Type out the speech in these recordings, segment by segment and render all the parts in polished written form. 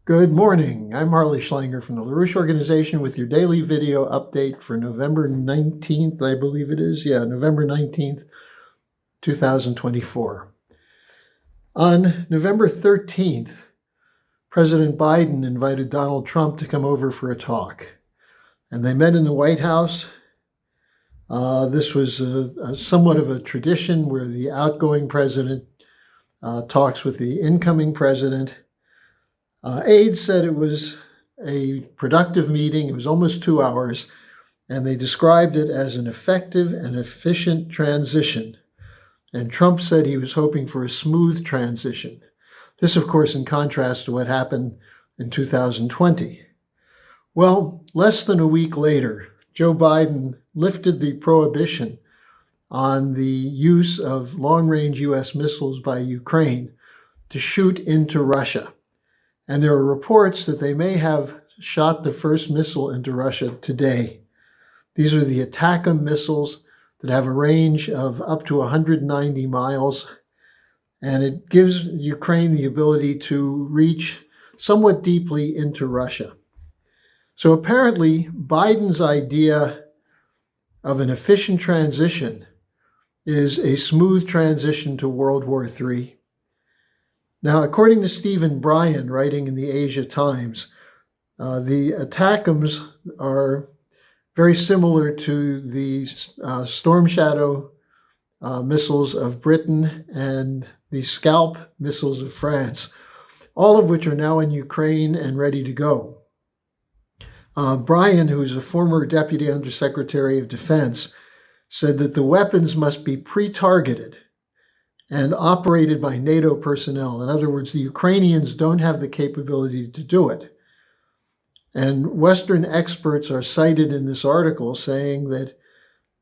Good morning. I'm Harley Schlanger from the LaRouche Organization with your daily video update for November 19th, I believe it is. Yeah, November 19th, 2024. On November 13th, President Biden invited Donald Trump to come over for a talk. And they met in the White House. This was somewhat of a tradition where the outgoing president talks with the incoming president. Aides said it was a productive meeting. It was almost 2 hours, and they described it as an effective and efficient transition. And Trump said he was hoping for a smooth transition. This, of course, in contrast to what happened in 2020. Well, less than a week later, Joe Biden lifted the prohibition on the use of long-range U.S. missiles by Ukraine to shoot into Russia. And there are reports that they may have shot the first missile into Russia today. These are the ATACMS missiles that have a range of up to 190 miles. And it gives Ukraine the ability to reach somewhat deeply into Russia. So apparently, Biden's idea of an efficient transition is a smooth transition to World War III. Now, according to Stephen Bryan, writing in the Asia Times, the ATACMS are very similar to the Storm Shadow missiles of Britain and the Scalp missiles of France, all of which are now in Ukraine and ready to go. Bryan, who's a former Deputy Undersecretary of Defense, said that the weapons must be pre-targeted and operated by NATO personnel. In other words, the Ukrainians don't have the capability to do it. And Western experts are cited in this article saying that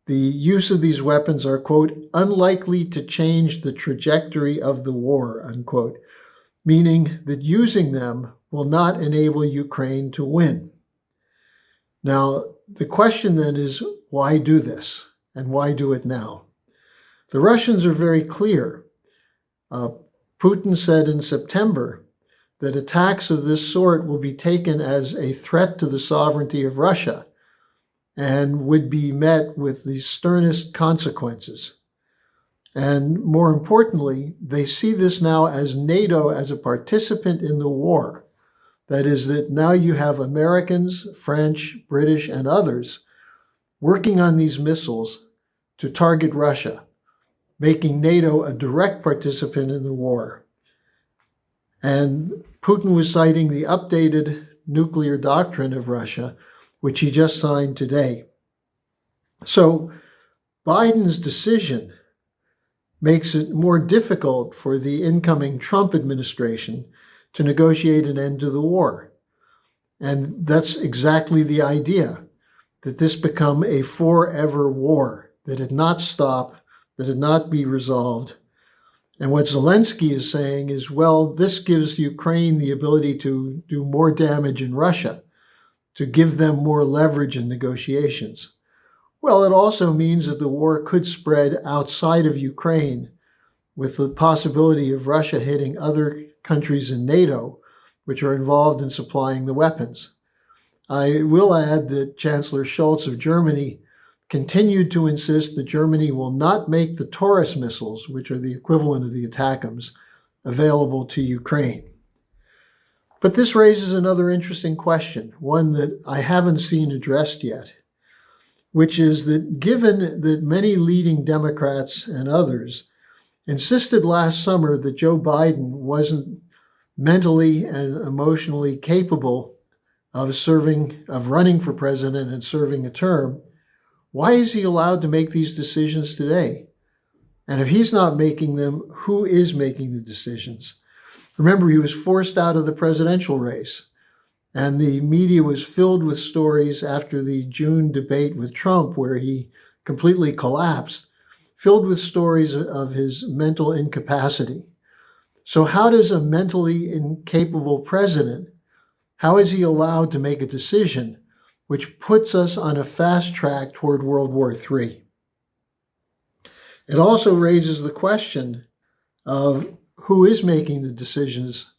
the use of these weapons are, quote, unlikely to change the trajectory of the war, unquote, meaning that using them will not enable Ukraine to win. Now, the question then is, why do this? And why do it now? The Russians are very clear. Putin said in September that attacks of this sort will be taken as a threat to the sovereignty of Russia and would be met with the sternest consequences. And more importantly, they see this now as NATO as a participant in the war. That is, that now you have Americans, French, British, and others working on these missiles to target Russia, making NATO a direct participant in the war. And Putin was citing the updated nuclear doctrine of Russia, which he just signed today. So Biden's decision makes it more difficult for the incoming Trump administration to negotiate an end to the war. And that's exactly the idea, that this become a forever war, that it not stop, that it not be resolved. And what Zelensky is saying is, well, this gives Ukraine the ability to do more damage in Russia, to give them more leverage in negotiations. Well, it also means that the war could spread outside of Ukraine, with the possibility of Russia hitting other countries in NATO, which are involved in supplying the weapons. I will add that Chancellor Scholz of Germany continued to insist that Germany will not make the Taurus missiles, which are the equivalent of the ATACMS, available to Ukraine. But this raises another interesting question, one that I haven't seen addressed yet, which is that given that many leading Democrats and others insisted last summer that Joe Biden wasn't mentally and emotionally capable of running for president and serving a term, why is he allowed to make these decisions today? And if he's not making them, who is making the decisions? Remember, he was forced out of the presidential race, and the media was filled with stories after the June debate with Trump, where he completely collapsed, filled with stories of his mental incapacity. So how does a mentally incapable president, how is he allowed to make a decision which puts us on a fast track toward World War III? It also raises the question of who is making the decisions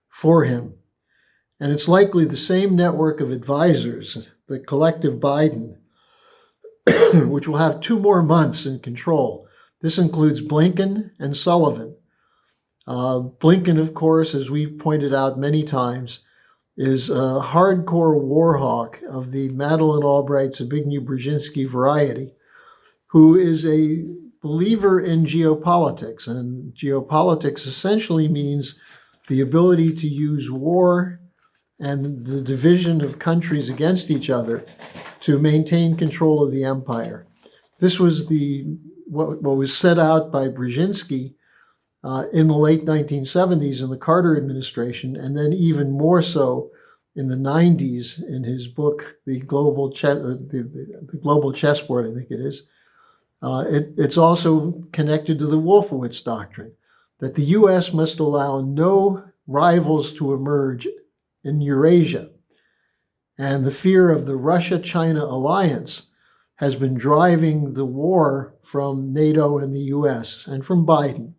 for him. And it's likely the same network of advisors, the collective Biden, which will have 2 more months in control. This includes Blinken and Sullivan. Blinken, of course, as we've pointed out many times, is a hardcore war hawk of the Madeleine Albright, Zbigniew Brzezinski variety, who is a believer in geopolitics. And geopolitics essentially means the ability to use war and the division of countries against each other to maintain control of the empire. This was what was set out by Brzezinski in the late 1970s in the Carter administration, and then even more so in the 90s in his book, The Global Chessboard, I think it is. It's also connected to the Wolfowitz Doctrine, that the U.S. must allow no rivals to emerge in Eurasia. And the fear of the Russia-China alliance has been driving the war from NATO and the U.S. and from Biden,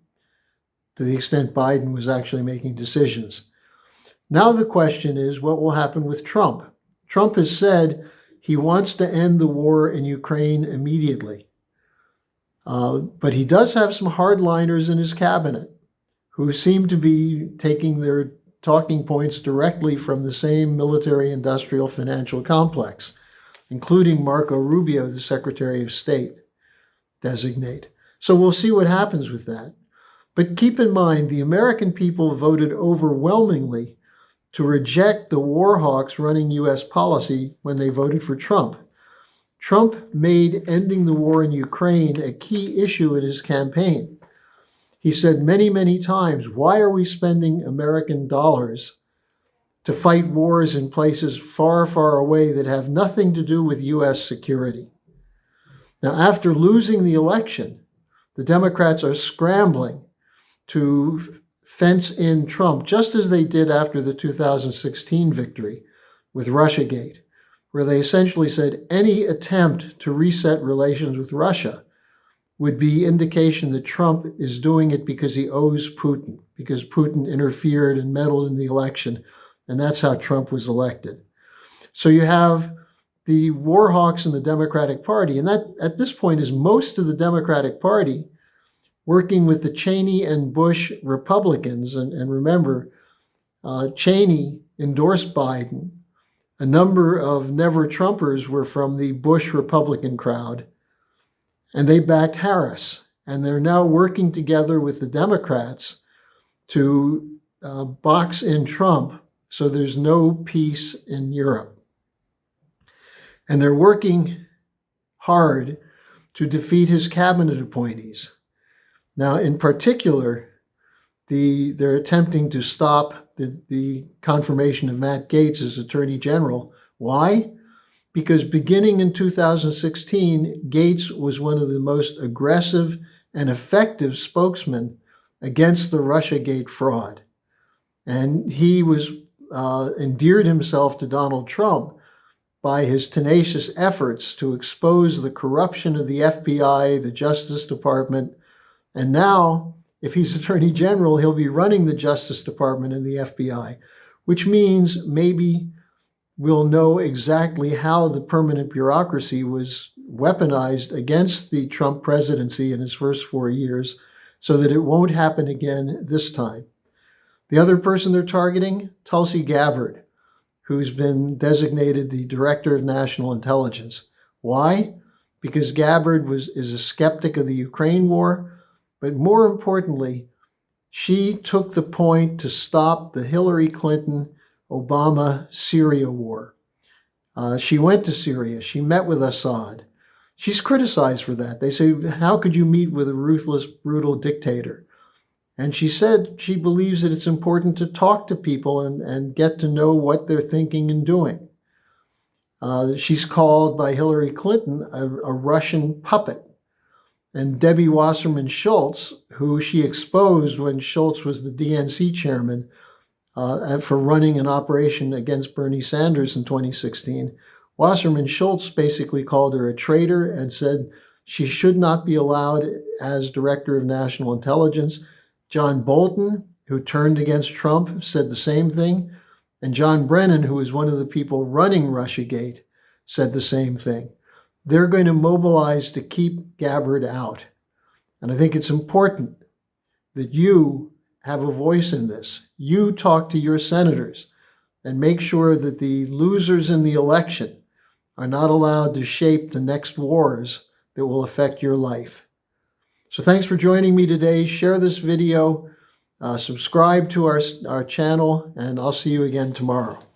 to the extent Biden was actually making decisions. Now the question is, what will happen with Trump? Trump has said he wants to end the war in Ukraine immediately. But he does have some hardliners in his cabinet who seem to be taking their talking points directly from the same military-industrial financial complex, including Marco Rubio, the Secretary of State designate. So we'll see what happens with that. But keep in mind, the American people voted overwhelmingly to reject the war hawks running U.S. policy when they voted for Trump. Trump made ending the war in Ukraine a key issue in his campaign. He said many, many times, why are we spending American dollars to fight wars in places far, far away that have nothing to do with U.S. security? Now, after losing the election, the Democrats are scrambling to fence in Trump, just as they did after the 2016 victory with Russiagate, where they essentially said any attempt to reset relations with Russia would be indication that Trump is doing it because he owes Putin, because Putin interfered and meddled in the election, and that's how Trump was elected. So you have the war hawks in the Democratic Party, and that at this point is most of the Democratic Party working with the Cheney and Bush Republicans. And remember, Cheney endorsed Biden. A number of never-Trumpers were from the Bush Republican crowd, and they backed Harris. And they're now working together with the Democrats to box in Trump so there's no peace in Europe. And they're working hard to defeat his cabinet appointees. Now, in particular, they're attempting to stop the confirmation of Matt Gaetz as Attorney General. Why? Because beginning in 2016, Gaetz was one of the most aggressive and effective spokesmen against the Russiagate fraud. And he was endeared himself to Donald Trump by his tenacious efforts to expose the corruption of the FBI, the Justice Department, and now, if he's Attorney General, he'll be running the Justice Department and the FBI, which means maybe we'll know exactly how the permanent bureaucracy was weaponized against the Trump presidency in his first 4 years so that it won't happen again this time. The other person they're targeting, Tulsi Gabbard, who's been designated the Director of National Intelligence. Why? Because Gabbard is a skeptic of the Ukraine war, but more importantly, she took the point to stop the Hillary Clinton-Obama Syria war. She went to Syria. She met with Assad. She's criticized for that. They say, how could you meet with a ruthless, brutal dictator? And she said she believes that it's important to talk to people and get to know what they're thinking and doing. She's called by Hillary Clinton a Russian puppet. And Debbie Wasserman Schultz, who she exposed when Schultz was the DNC chairman for running an operation against Bernie Sanders in 2016, Wasserman Schultz basically called her a traitor and said she should not be allowed as Director of National Intelligence. John Bolton, who turned against Trump, said the same thing. And John Brennan, who is one of the people running Russiagate, said the same thing. They're going to mobilize to keep Gabbard out. And I think it's important that you have a voice in this. You talk to your senators and make sure that the losers in the election are not allowed to shape the next wars that will affect your life. So thanks for joining me today. Share this video, subscribe to our channel, and I'll see you again tomorrow.